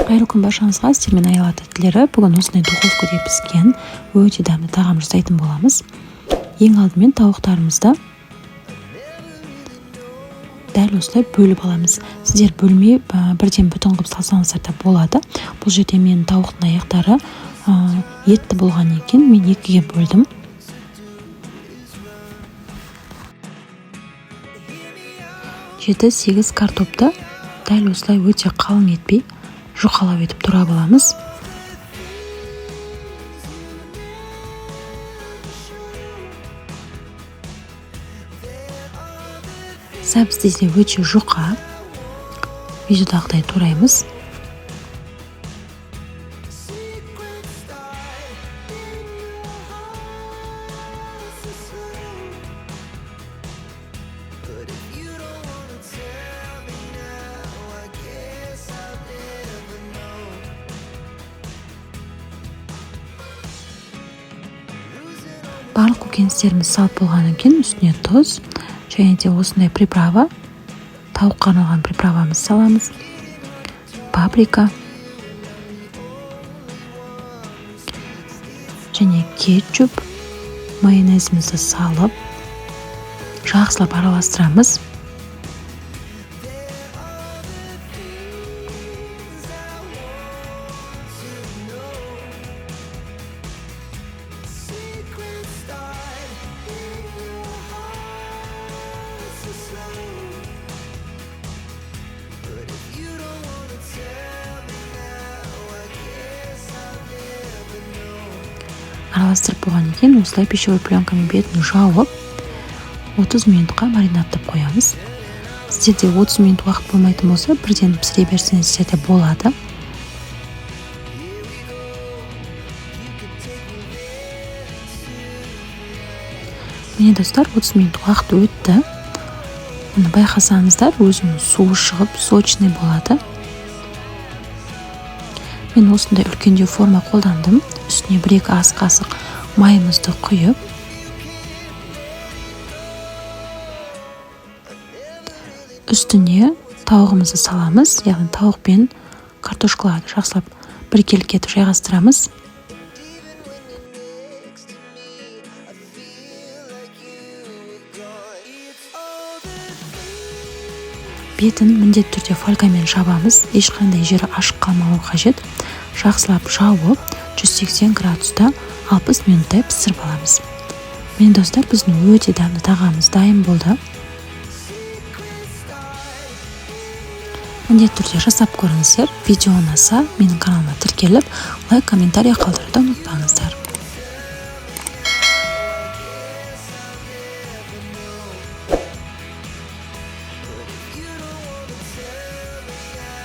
Қайырлы күн баршаңызға, сіздермен Аяла тәттілері. Бүгін осындай духовкада піскен өте дәмді тағам жасайтын боламыз. Ең алдымен тауықтарымызды дәл осылай бөліп аламыз. Сіздер бөлмей бірден бүтін қылып салсаңыздар да болады. Бұл жерде мен тауықтың аяқтары етті болған екен, мен екіге бөлдім. Жеті-сегіз картопты дәл осылай өте қалың етпей жұқалау етіп тұрап аламыз. Сәбіз десе өте жұқа, видеодағыдай тураймыз. Барлық көкөністеріміз салып болғаннан кейін үстіне тұз және де осындай приправа, тауыққа арналған приправамыз саламыз. Паприка және кетчуп, майонезімізді салып жақсылап араластырамыз. Араластырып болғаннан кейін осылай пищевой пленкамен бетін жауып 30 минутқа маринадтап қоямыз. Сіздерде 30 минут уақыт болмайтын болса, бірден пісіре берсеңіздер де болады. Міне достар, 30 минут уақыт өтті. Оны байқасаңыздар, өзінің суы шығып, сочный болады. Мен осындай үлкендеу форма қолдандым. Үстіне 1-2 ас қасық майымызды құйып, үстіне тауығымызды саламыз. Яғни тауық пен картошкаларды жақсылап біркелкі етіп жайғастырамыз. Бетін міндетті түрде фольгамен жабамыз. Ешқандай жері ашық қалмауы қажет. Жақсылап жауып 180 градуста 60 минуттай пісіріп аламыз. Мен достар, біздің өте дәмді тағамыз дайын болды. Міндетті түрде жасап көріңіздер. Видео ұнаса, менің каналыма тіркеліп, лайк, комментарий қалдыруды ұмытпаңыздар.